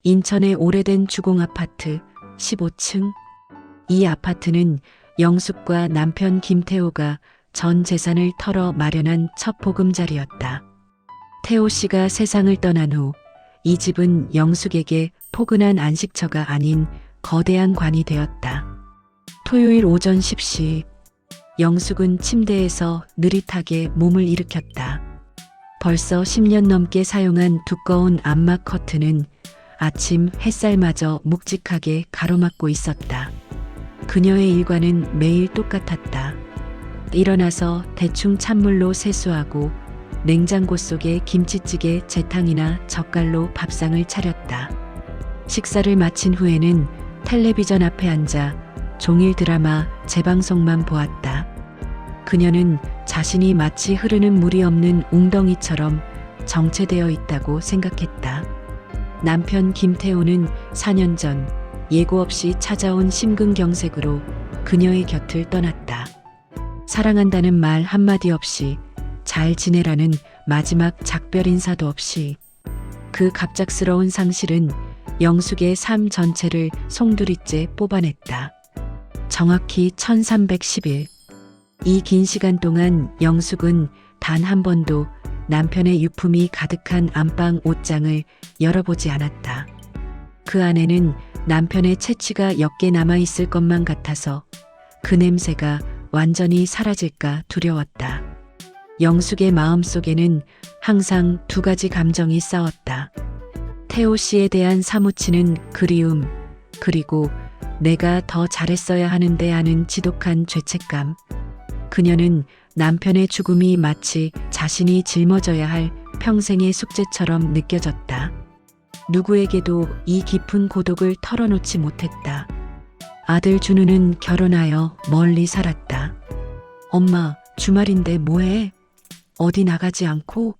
인천의 오래된 주공아파트 15층. 이 아파트는 영숙과 남편 김태호가 전 재산을 털어 마련한 첫 보금자리였다. 태호 씨가 세상을 떠난 후 이 집은 영숙에게 포근한 안식처가 아닌 거대한 관이 되었다. 토요일 오전 10시 영숙은 침대에서 느릿하게 몸을 일으켰다. 벌써 10년 넘게 사용한 두꺼운 암막 커튼은 아침 햇살마저 묵직하게 가로막고 있었다. 그녀의 일과는 매일 똑같았다. 일어나서 대충 찬물로 세수하고 냉장고 속에 김치찌개, 재탕이나 젓갈로 밥상을 차렸다. 식사를 마친 후에는 텔레비전 앞에 앉아 종일 드라마 재방송만 보았다. 그녀는 자신이 마치 흐르는 물이 없는 웅덩이처럼 정체되어 있다고 생각했다. 남편 김태호는 4년 전 예고 없이 찾아온 심근경색으로 그녀의 곁을 떠났다. 사랑한다는 말 한마디 없이, 잘 지내라는 마지막 작별 인사도 없이, 그 갑작스러운 상실은 영숙의 삶 전체를 송두리째 뽑아냈다. 정확히 1310일. 이 긴 시간 동안 영숙은 단 한 번도 남편의 유품이 가득한 안방 옷장을 열어보지 않았다. 그 안에는 남편의 채취가 옅게 남아있을 것만 같아서 그 냄새가 완전히 사라질까 두려웠다. 영숙의 마음속에는 항상 두 가지 감정이 싸웠다. 태호 씨에 대한 사무치는 그리움, 그리고 내가 더 잘했어야 하는데 하는 지독한 죄책감. 그녀는 남편의 죽음이 마치 자신이 짊어져야 할 평생의 숙제처럼 느껴졌다. 누구에게도 이 깊은 고독을 털어놓지 못했다. 아들 준우는 결혼하여 멀리 살았다. 엄마, 주말인데 뭐해? 어디 나가지 않고?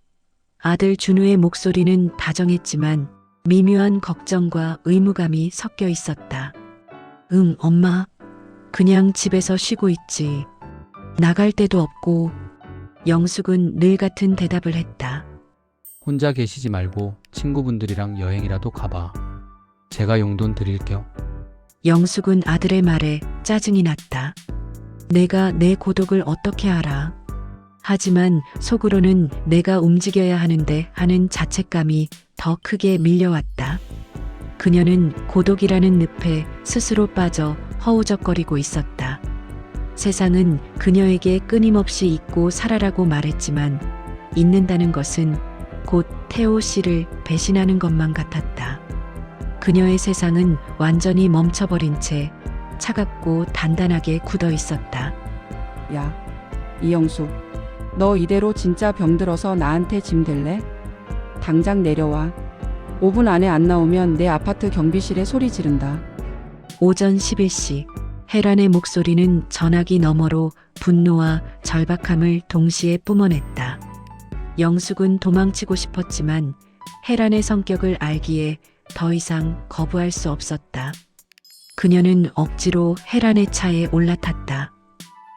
아들 준우의 목소리는 다정했지만 미묘한 걱정과 의무감이 섞여 있었다. 응, 엄마. 그냥 집에서 쉬고 있지. 나갈 데도 없고. 영숙은 늘 같은 대답을 했다. 혼자 계시지 말고 친구분들이랑 여행이라도 가봐. 제가 용돈 드릴게요. 영숙은 아들의 말에 짜증이 났다. 내가 내 고독을 어떻게 알아? 하지만 속으로는 내가 움직여야 하는데 하는 자책감이 더 크게 밀려왔다. 그녀는 고독이라는 늪에 스스로 빠져 허우적거리고 있었다. 세상은 그녀에게 끊임없이 잊고 살아라고 말했지만 잊는다는 것은 곧 태호 씨를 배신하는 것만 같았다. 그녀의 세상은 완전히 멈춰버린 채 차갑고 단단하게 굳어 있었다. 야, 이영숙, 너 이대로 진짜 병들어서 나한테 짐 될래? 당장 내려와. 5분 안에 안 나오면 내 아파트 경비실에 소리 지른다. 오전 11시 혜란의 목소리는 전화기 너머로 분노와 절박함을 동시에 뿜어냈다. 영숙은 도망치고 싶었지만 혜란의 성격을 알기에 더 이상 거부할 수 없었다. 그녀는 억지로 혜란의 차에 올라탔다.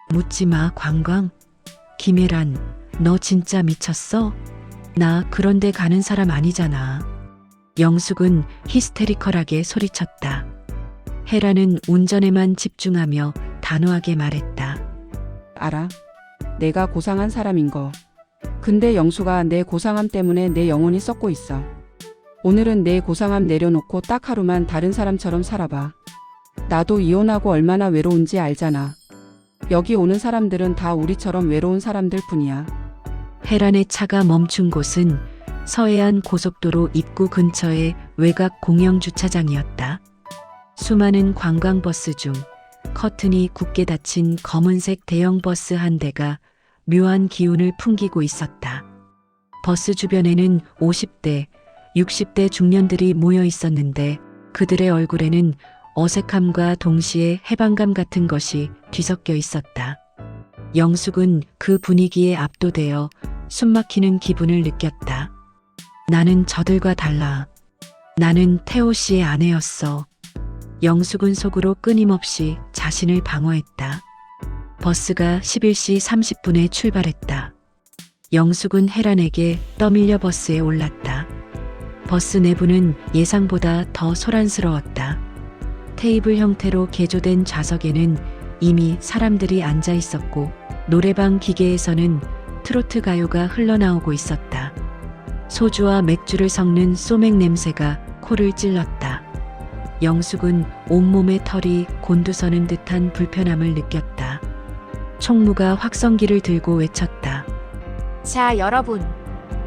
묻지마, 관광. 김혜란, 너 진짜 미쳤어? 나 그런데 가는 사람 아니잖아. 영숙은 히스테리컬하게 소리쳤다. 혜란은 운전에만 집중하며 단호하게 말했다. 알아. 내가 고상한 사람인 거. 근데 영수가 내 고상함 때문에 내 영혼이 썩고 있어. 오늘은 내 고상함 내려놓고 딱 하루만 다른 사람처럼 살아봐. 나도 이혼하고 얼마나 외로운지 알잖아. 여기 오는 사람들은 다 우리처럼 외로운 사람들 뿐이야. 혜란의 차가 멈춘 곳은 서해안 고속도로 입구 근처의 외곽 공영 주차장이었다. 수많은 관광버스 중 커튼이 굳게 닫힌 검은색 대형 버스 한 대가 묘한 기운을 풍기고 있었다. 버스 주변에는 50대, 60대 중년들이 모여 있었는데 그들의 얼굴에는 어색함과 동시에 해방감 같은 것이 뒤섞여 있었다. 영숙은 그 분위기에 압도되어 숨막히는 기분을 느꼈다. 나는 저들과 달라. 나는 태호 씨의 아내였어. 영숙은 속으로 끊임없이 자신을 방어했다. 버스가 11시 30분에 출발했다. 영숙은 혜란에게 떠밀려 버스에 올랐다. 버스 내부는 예상보다 더 소란스러웠다. 테이블 형태로 개조된 좌석에는 이미 사람들이 앉아 있었고 노래방 기계에서는 트로트 가요가 흘러나오고 있었다. 소주와 맥주를 섞는 소맥 냄새가 코를 찔렀다. 영숙은 온몸의 털이 곤두서는 듯한 불편함을 느꼈다. 총무가 확성기를 들고 외쳤다. 자, 여러분.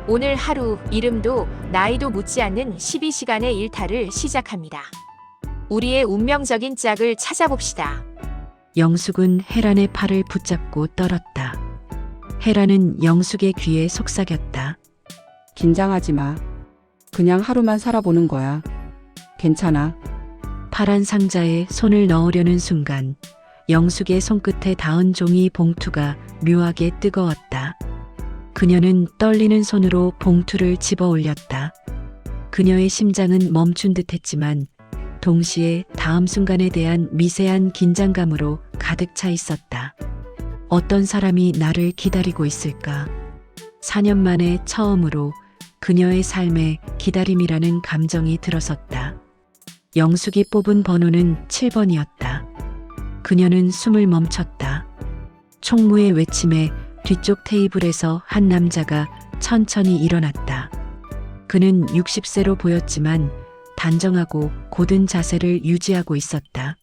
오늘 하루 이름도 나이도 묻지 않는 12시간의 일탈을 시작합니다. 우리의 운명적인 짝을 찾아봅시다. 영숙은 혜란의 팔을 붙잡고 떨었다. 혜란은 영숙의 귀에 속삭였다. 긴장하지 마. 그냥 하루만 살아보는 거야. 괜찮아. 파란 상자에 손을 넣으려는 순간 영숙의 손끝에 닿은 종이 봉투가 묘하게 뜨거웠다. 그녀는 떨리는 손으로 봉투를 집어 올렸다. 그녀의 심장은 멈춘 듯했지만 동시에 다음 순간에 대한 미세한 긴장감으로 가득 차 있었다. 어떤 사람이 나를 기다리고 있을까? 4년 만에 처음으로 그녀의 삶에 기다림이라는 감정이 들어섰다. 영숙이 뽑은 번호는 7번이었다. 그녀는 숨을 멈췄다. 총무의 외침에 뒤쪽 테이블에서 한 남자가 천천히 일어났다. 그는 60세로 보였지만 단정하고 고든 자세를 유지하고 있었다.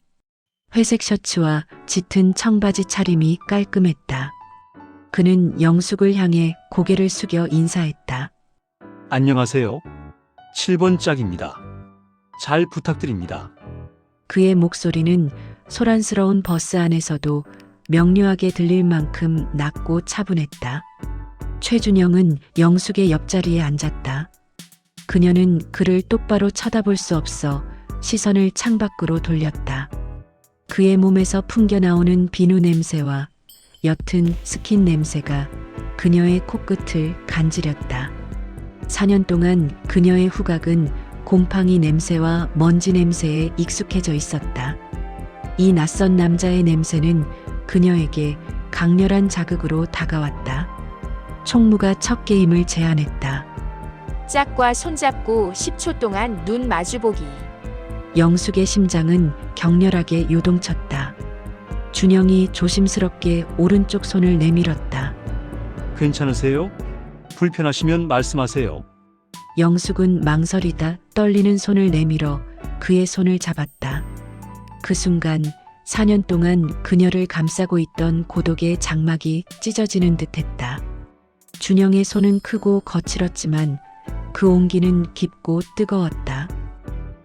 회색 셔츠와 짙은 청바지 차림이 깔끔했다. 그는 영숙을 향해 고개를 숙여 인사했다. 안녕하세요. 7번 짝입니다. 잘 부탁드립니다. 그의 목소리는 소란스러운 버스 안에서도 명료하게 들릴 만큼 낮고 차분했다. 최준영은 영숙의 옆자리에 앉았다. 그녀는 그를 똑바로 쳐다볼 수 없어 시선을 창밖으로 돌렸다. 그의 몸에서 풍겨나오는 비누 냄새와 옅은 스킨 냄새가 그녀의 코끝을 간지렸다. 4년 동안 그녀의 후각은 곰팡이 냄새와 먼지 냄새에 익숙해져 있었다. 이 낯선 남자의 냄새는 그녀에게 강렬한 자극으로 다가왔다. 총무가 첫 게임을 제안했다. 짝과 손잡고 10초 동안 눈 마주보기. 영숙의 심장은 격렬하게 요동쳤다. 준영이 조심스럽게 오른쪽 손을 내밀었다. 괜찮으세요? 불편하시면 말씀하세요. 영숙은 망설이다 떨리는 손을 내밀어 그의 손을 잡았다. 그 순간 4년 동안 그녀를 감싸고 있던 고독의 장막이 찢어지는 듯했다. 준영의 손은 크고 거칠었지만 그 온기는 깊고 뜨거웠다.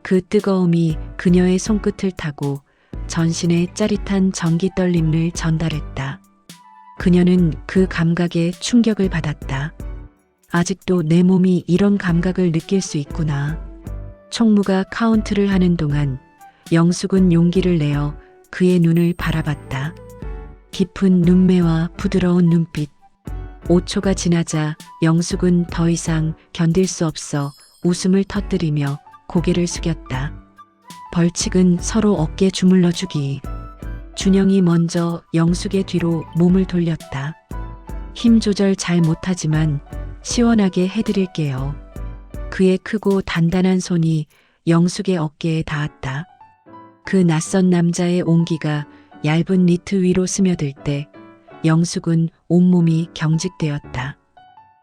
그 뜨거움이 그녀의 손끝을 타고 전신에 짜릿한 전기 떨림을 전달했다. 그녀는 그 감각에 충격을 받았다. 아직도 내 몸이 이런 감각을 느낄 수 있구나. 총무가 카운트를 하는 동안 영숙은 용기를 내어 그의 눈을 바라봤다. 깊은 눈매와 부드러운 눈빛. 5초가 지나자 영숙은 더 이상 견딜 수 없어 웃음을 터뜨리며 고개를 숙였다. 벌칙은 서로 어깨 주물러주기. 준영이 먼저 영숙의 뒤로 몸을 돌렸다. 힘 조절 잘 못하지만 시원하게 해드릴게요. 그의 크고 단단한 손이 영숙의 어깨에 닿았다. 그 낯선 남자의 온기가 얇은 니트 위로 스며들 때 영숙은 온몸이 경직되었다.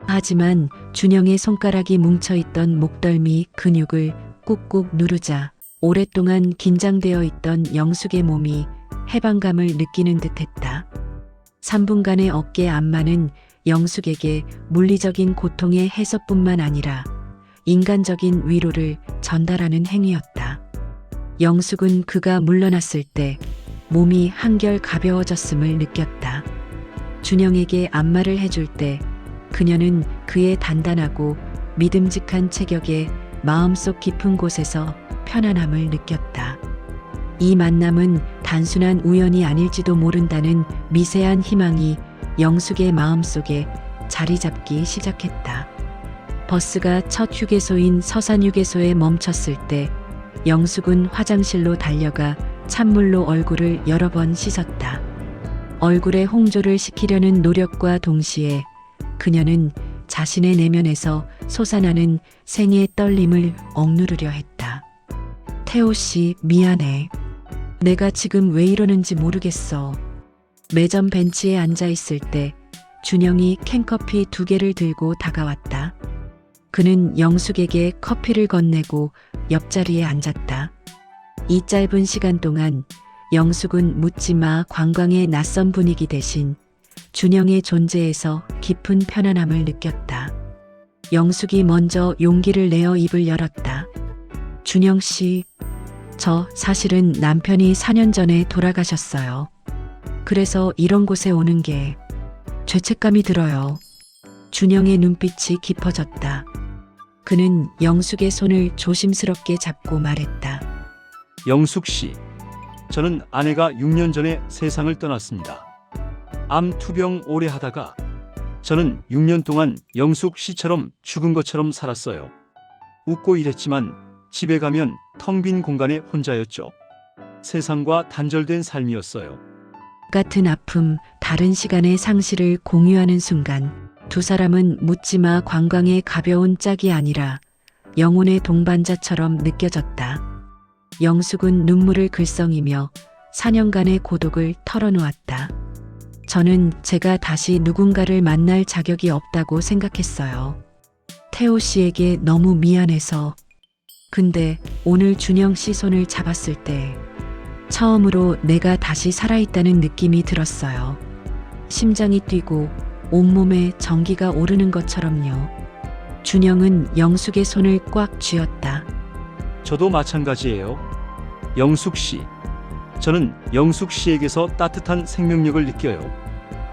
하지만 준영의 손가락이 뭉쳐있던 목덜미 근육을 꾹꾹 누르자 오랫동안 긴장되어 있던 영숙의 몸이 해방감을 느끼는 듯했다. 3분간의 어깨 안마는 영숙에게 물리적인 고통의 해소뿐만 아니라 인간적인 위로를 전달하는 행위였다. 영숙은 그가 물러났을 때 몸이 한결 가벼워졌음을 느꼈다. 준영에게 안마를 해줄 때 그녀는 그의 단단하고 믿음직한 체격에 마음속 깊은 곳에서 편안함을 느꼈다. 이 만남은 단순한 우연이 아닐지도 모른다는 미세한 희망이 영숙의 마음속에 자리 잡기 시작했다. 버스가 첫 휴게소인 서산휴게소에 멈췄을 때 영숙은 화장실로 달려가 찬물로 얼굴을 여러 번 씻었다. 얼굴에 홍조를 식히려는 노력과 동시에 그녀는 자신의 내면에서 솟아나는 생의 떨림을 억누르려 했다. 태호 씨, 미안해. 내가 지금 왜 이러는지 모르겠어. 매점 벤치에 앉아 있을 때 준영이 캔커피 2개를 들고 다가왔다. 그는 영숙에게 커피를 건네고 옆자리에 앉았다. 이 짧은 시간 동안 영숙은 묻지마 관광의 낯선 분위기 대신 준영의 존재에서 깊은 편안함을 느꼈다. 영숙이 먼저 용기를 내어 입을 열었다. 준영 씨, 저 사실은 남편이 4년 전에 돌아가셨어요. 그래서 이런 곳에 오는 게 죄책감이 들어요. 준영의 눈빛이 깊어졌다. 그는 영숙의 손을 조심스럽게 잡고 말했다. 영숙 씨, 저는 아내가 6년 전에 세상을 떠났습니다. 암 투병 오래 하다가 저는 6년 동안 영숙 씨처럼 죽은 것처럼 살았어요. 웃고 일했지만 집에 가면 텅 빈 공간에 혼자였죠. 세상과 단절된 삶이었어요. 같은 아픔, 다른 시간의 상실을 공유하는 순간 두 사람은 묻지마 관광의 가벼운 짝이 아니라 영혼의 동반자처럼 느껴졌다. 영숙은 눈물을 글썽이며 4년간의 고독을 털어놓았다. 저는 제가 다시 누군가를 만날 자격이 없다고 생각했어요. 태호 씨에게 너무 미안해서. 근데 오늘 준영 씨 손을 잡았을 때 처음으로 내가 다시 살아있다는 느낌이 들었어요. 심장이 뛰고 온몸에 전기가 오르는 것처럼요. 준영은 영숙의 손을 꽉 쥐었다. 저도 마찬가지예요. 영숙 씨, 저는 영숙 씨에게서 따뜻한 생명력을 느껴요.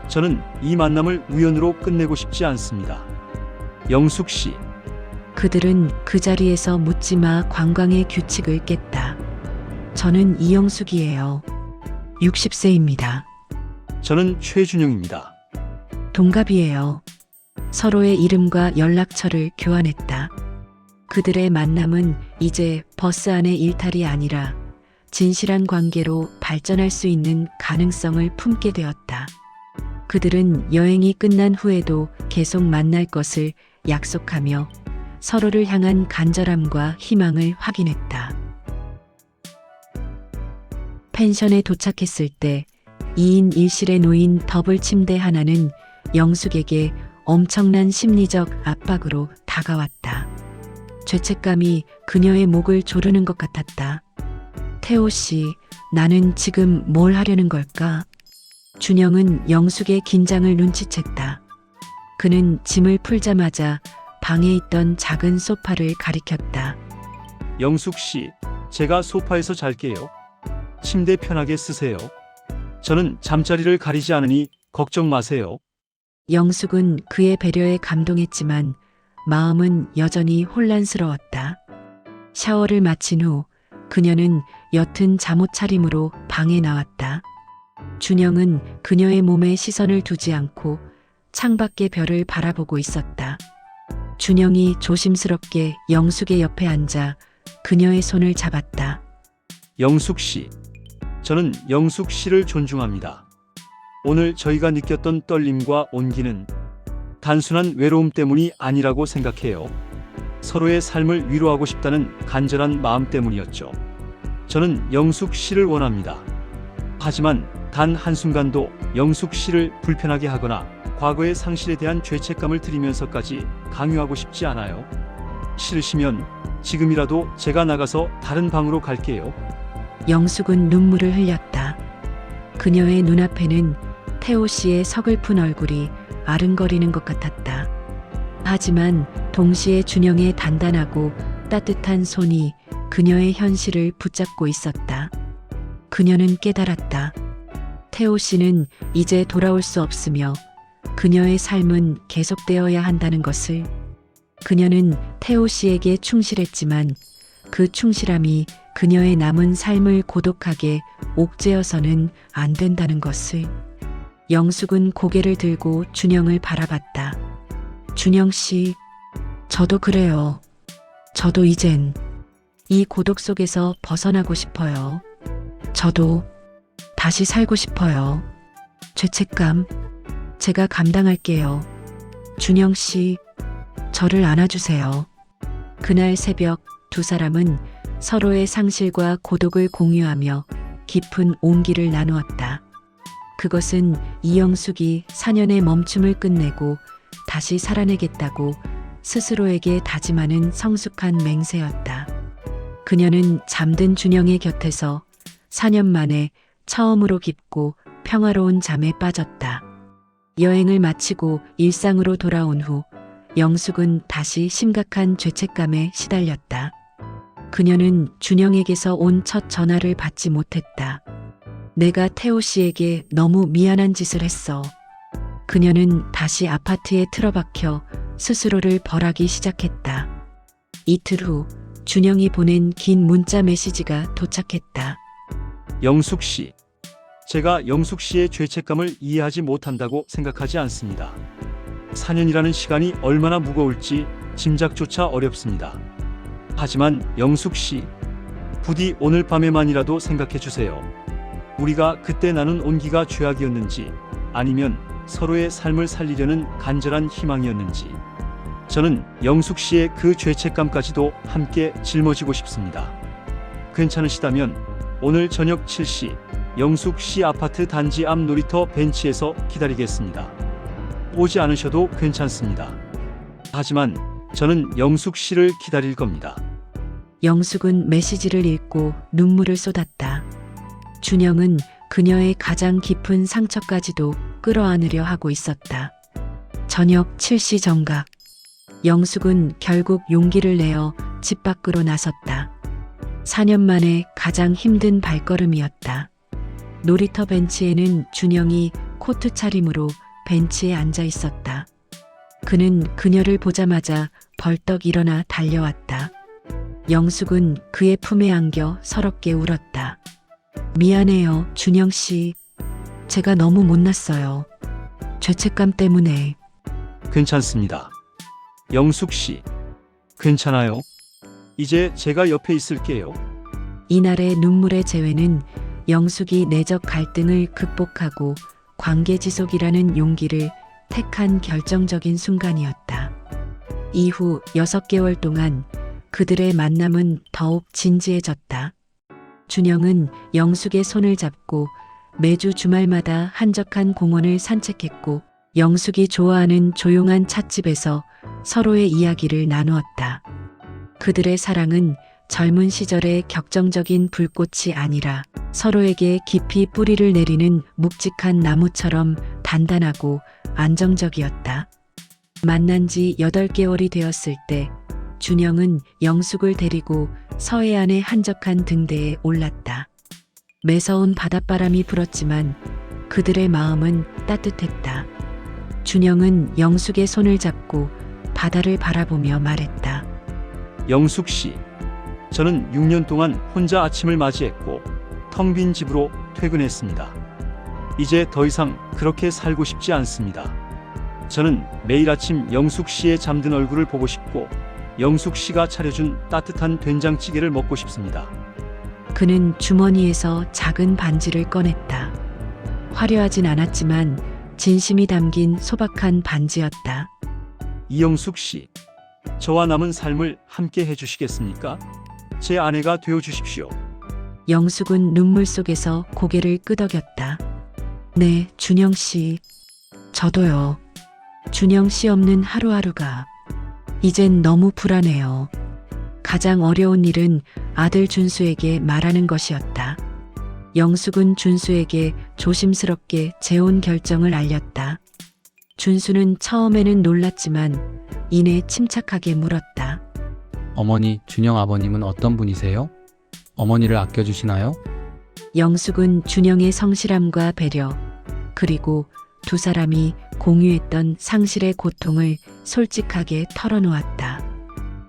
저는 이 만남을 우연으로 끝내고 싶지 않습니다. 영숙 씨, 그들은 그 자리에서 묻지마 관광의 규칙을 깼다. 저는 이영숙이에요. 60세입니다. 저는 최준영입니다. 동갑이에요. 서로의 이름과 연락처를 교환했다. 그들의 만남은 이제 버스 안의 일탈이 아니라 진실한 관계로 발전할 수 있는 가능성을 품게 되었다. 그들은 여행이 끝난 후에도 계속 만날 것을 약속하며 서로를 향한 간절함과 희망을 확인했다. 펜션에 도착했을 때 2인 1실에 놓인 더블 침대 하나는 영숙에게 엄청난 심리적 압박으로 다가왔다. 죄책감이 그녀의 목을 조르는 것 같았다. 태호 씨, 나는 지금 뭘 하려는 걸까? 준영은 영숙의 긴장을 눈치챘다. 그는 짐을 풀자마자 방에 있던 작은 소파를 가리켰다. 영숙 씨, 제가 소파에서 잘게요. 침대 편하게 쓰세요. 저는 잠자리를 가리지 않으니 걱정 마세요. 영숙은 그의 배려에 감동했지만 마음은 여전히 혼란스러웠다. 샤워를 마친 후 그녀는 옅은 잠옷 차림으로 방에 나왔다. 준영은 그녀의 몸에 시선을 두지 않고 창밖의 별을 바라보고 있었다. 준영이 조심스럽게 영숙의 옆에 앉아 그녀의 손을 잡았다. 영숙 씨, 저는 영숙 씨를 존중합니다. 오늘 저희가 느꼈던 떨림과 온기는 단순한 외로움 때문이 아니라고 생각해요. 서로의 삶을 위로하고 싶다는 간절한 마음 때문이었죠. 저는 영숙 씨를 원합니다. 하지만 단 한순간도 영숙 씨를 불편하게 하거나 과거의 상실에 대한 죄책감을 들이면서까지 강요하고 싶지 않아요. 싫으시면 지금이라도 제가 나가서 다른 방으로 갈게요. 영숙은 눈물을 흘렸다. 그녀의 눈앞에는 태호 씨의 서글픈 얼굴이 아른거리는 것 같았다. 하지만 동시에 준영의 단단하고 따뜻한 손이 그녀의 현실을 붙잡고 있었다. 그녀는 깨달았다. 태호 씨는 이제 돌아올 수 없으며 그녀의 삶은 계속되어야 한다는 것을. 그녀는 태호 씨에게 충실했지만 그 충실함이 그녀의 남은 삶을 고독하게 옥죄어서는 안 된다는 것을. 영숙은 고개를 들고 준영을 바라봤다. 준영 씨, 저도 그래요. 저도 이젠 이 고독 속에서 벗어나고 싶어요. 저도 다시 살고 싶어요. 죄책감, 제가 감당할게요. 준영 씨, 저를 안아주세요. 그날 새벽 두 사람은 서로의 상실과 고독을 공유하며 깊은 온기를 나누었다. 그것은 이영숙이 4년의 멈춤을 끝내고 다시 살아내겠다고 스스로에게 다짐하는 성숙한 맹세였다. 그녀는 잠든 준영의 곁에서 4년 만에 처음으로 깊고 평화로운 잠에 빠졌다. 여행을 마치고 일상으로 돌아온 후 영숙은 다시 심각한 죄책감에 시달렸다. 그녀는 준영에게서 온 첫 전화를 받지 못했다. 내가 태호 씨에게 너무 미안한 짓을 했어. 그녀는 다시 아파트에 틀어박혀 스스로를 벌하기 시작했다. 이틀 후 준영이 보낸 긴 문자 메시지가 도착했다. 영숙 씨. 제가 영숙 씨의 죄책감을 이해하지 못한다고 생각하지 않습니다. 4년이라는 시간이 얼마나 무거울지 짐작조차 어렵습니다. 하지만 영숙 씨, 부디 오늘 밤에만이라도 생각해 주세요. 우리가 그때 나눈 온기가 죄악이었는지 아니면 서로의 삶을 살리려는 간절한 희망이었는지 저는 영숙 씨의 그 죄책감까지도 함께 짊어지고 싶습니다. 괜찮으시다면 오늘 저녁 7시 영숙 씨 아파트 단지 앞 놀이터 벤치에서 기다리겠습니다. 오지 않으셔도 괜찮습니다. 하지만 저는 영숙 씨를 기다릴 겁니다. 영숙은 메시지를 읽고 눈물을 쏟았다. 준영은 그녀의 가장 깊은 상처까지도 끌어안으려 하고 있었다. 저녁 7시 정각. 영숙은 결국 용기를 내어 집 밖으로 나섰다. 4년 만에 가장 힘든 발걸음이었다. 놀이터 벤치에는 준영이 코트 차림으로 벤치에 앉아 있었다. 그는 그녀를 보자마자 벌떡 일어나 달려왔다. 영숙은 그의 품에 안겨 서럽게 울었다. 미안해요, 준영 씨. 제가 너무 못났어요. 죄책감 때문에. 괜찮습니다. 영숙 씨, 괜찮아요? 이제 제가 옆에 있을게요. 이날의 눈물의 재회는 영숙이 내적 갈등을 극복하고 관계 지속이라는 용기를 택한 결정적인 순간이었다. 이후 6개월 동안 그들의 만남은 더욱 진지해졌다. 준영은 영숙의 손을 잡고 매주 주말마다 한적한 공원을 산책했고 영숙이 좋아하는 조용한 찻집에서 서로의 이야기를 나누었다. 그들의 사랑은 젊은 시절의 격정적인 불꽃이 아니라 서로에게 깊이 뿌리를 내리는 묵직한 나무처럼 단단하고 안정적이었다. 만난 지 8개월이 되었을 때 준영은 영숙을 데리고 서해안의 한적한 등대에 올랐다. 매서운 바닷바람이 불었지만 그들의 마음은 따뜻했다. 준영은 영숙의 손을 잡고 바다를 바라보며 말했다. 영숙 씨, 저는 6년 동안 혼자 아침을 맞이했고 텅 빈 집으로 퇴근했습니다. 이제 더 이상 그렇게 살고 싶지 않습니다. 저는 매일 아침 영숙 씨의 잠든 얼굴을 보고 싶고 영숙 씨가 차려준 따뜻한 된장찌개를 먹고 싶습니다. 그는 주머니에서 작은 반지를 꺼냈다. 화려하진 않았지만 진심이 담긴 소박한 반지였다. 이영숙 씨, 저와 남은 삶을 함께 해주시겠습니까? 제 아내가 되어 주십시오. 영숙은 눈물 속에서 고개를 끄덕였다. 네, 준영 씨. 저도요. 준영 씨 없는 하루하루가 이젠 너무 불안해요. 가장 어려운 일은 아들 준수에게 말하는 것이었다. 영숙은 준수에게 조심스럽게 재혼 결정을 알렸다. 준수는 처음에는 놀랐지만 이내 침착하게 물었다. 어머니, 준영 아버님은 어떤 분이세요? 어머니를 아껴주시나요? 영숙은 준영의 성실함과 배려, 그리고 두 사람이 공유했던 상실의 고통을 솔직하게 털어놓았다.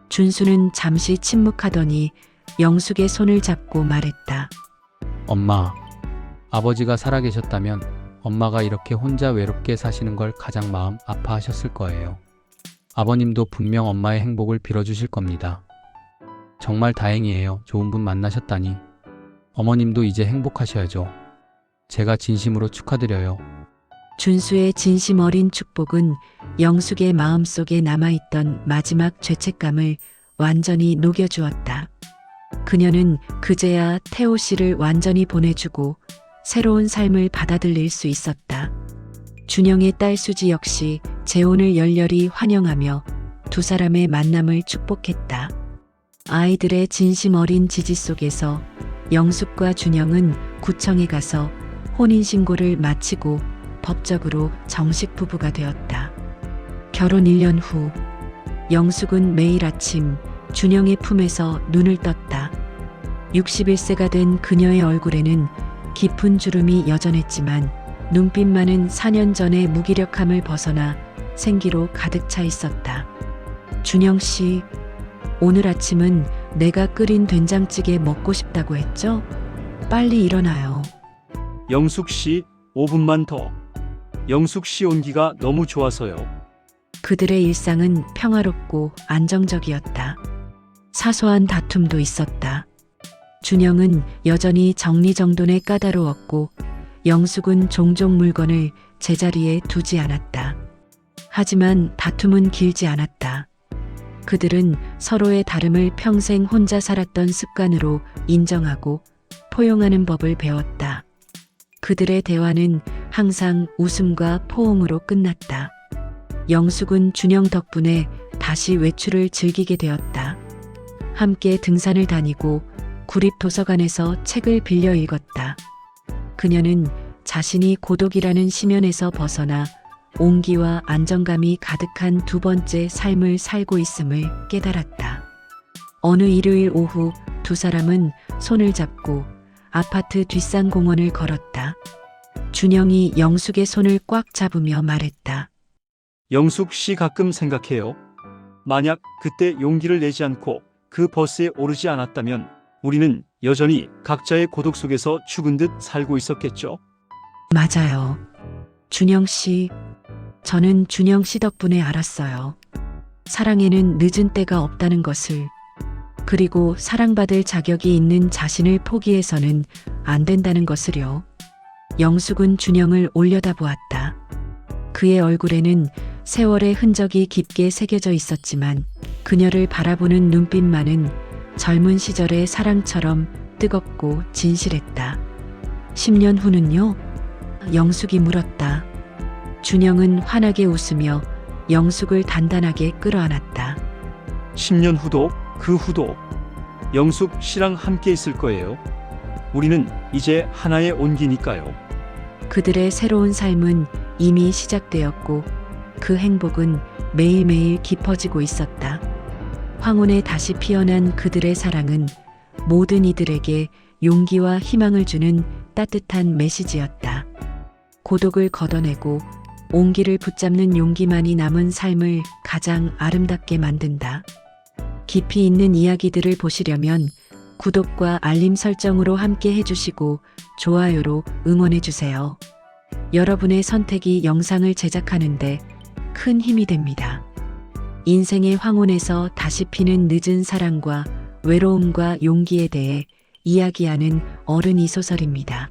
준수는 잠시 침묵하더니 영숙의 손을 잡고 말했다. 엄마, 아버지가 살아계셨다면 엄마가 이렇게 혼자 외롭게 사시는 걸 가장 마음 아파하셨을 거예요. 아버님도 분명 엄마의 행복을 빌어주실 겁니다. 정말 다행이에요. 좋은 분 만나셨다니. 어머님도 이제 행복하셔야죠. 제가 진심으로 축하드려요. 준수의 진심 어린 축복은 영숙의 마음속에 남아있던 마지막 죄책감을 완전히 녹여주었다. 그녀는 그제야 태호 씨를 완전히 보내주고 새로운 삶을 받아들일 수 있었다. 준영의 딸 수지 역시 재혼을 열렬히 환영하며 두 사람의 만남을 축복했다. 아이들의 진심 어린 지지 속에서 영숙과 준영은 구청에 가서 혼인신고를 마치고 법적으로 정식 부부가 되었다. 결혼 1년 후 영숙은 매일 아침 준영의 품에서 눈을 떴다. 61세가 된 그녀의 얼굴에는 깊은 주름이 여전했지만 눈빛만은 4년 전의 무기력함을 벗어나 생기로 가득 차 있었다. 준영 씨, 오늘 아침은 내가 끓인 된장찌개 먹고 싶다고 했죠? 빨리 일어나요. 영숙 씨, 5분만 더. 영숙 씨 온기가 너무 좋아서요. 그들의 일상은 평화롭고 안정적이었다. 사소한 다툼도 있었다. 준영은 여전히 정리정돈에 까다로웠고 영숙은 종종 물건을 제자리에 두지 않았다. 하지만 다툼은 길지 않았다. 그들은 서로의 다름을 평생 혼자 살았던 습관으로 인정하고 포용하는 법을 배웠다. 그들의 대화는 항상 웃음과 포옹으로 끝났다. 영숙은 준영 덕분에 다시 외출을 즐기게 되었다. 함께 등산을 다니고 구립도서관에서 책을 빌려 읽었다. 그녀는 자신이 고독이라는 심연에서 벗어나 온기와 안정감이 가득한 두 번째 삶을 살고 있음을 깨달았다. 어느 일요일 오후 두 사람은 손을 잡고 아파트 뒷산 공원을 걸었다. 준영이 영숙의 손을 꽉 잡으며 말했다. 영숙 씨 가끔 생각해요. 만약 그때 용기를 내지 않고 그 버스에 오르지 않았다면 우리는 여전히 각자의 고독 속에서 죽은 듯 살고 있었겠죠. 맞아요. 준영 씨, 저는 준영 씨 덕분에 알았어요. 사랑에는 늦은 때가 없다는 것을. 그리고 사랑받을 자격이 있는 자신을 포기해서는 안 된다는 것을요. 영숙은 준영을 올려다보았다. 그의 얼굴에는 세월의 흔적이 깊게 새겨져 있었지만 그녀를 바라보는 눈빛만은 젊은 시절의 사랑처럼 뜨겁고 진실했다. 10년 후는요? 영숙이 물었다. 준영은 환하게 웃으며 영숙을 단단하게 끌어안았다. 10년 후도 그 후도 영숙 씨랑 함께 있을 거예요. 우리는 이제 하나의 온기니까요. 그들의 새로운 삶은 이미 시작되었고 그 행복은 매일매일 깊어지고 있었다. 황혼에 다시 피어난 그들의 사랑은 모든 이들에게 용기와 희망을 주는 따뜻한 메시지였다. 고독을 걷어내고 온기를 붙잡는 용기만이 남은 삶을 가장 아름답게 만든다. 깊이 있는 이야기들을 보시려면 구독과 알림 설정으로 함께 해주시고 좋아요로 응원해주세요. 여러분의 선택이 영상을 제작하는데 큰 힘이 됩니다. 인생의 황혼에서 다시 피는 늦은 사랑과 외로움과 용기에 대해 이야기하는 어른이 소설입니다.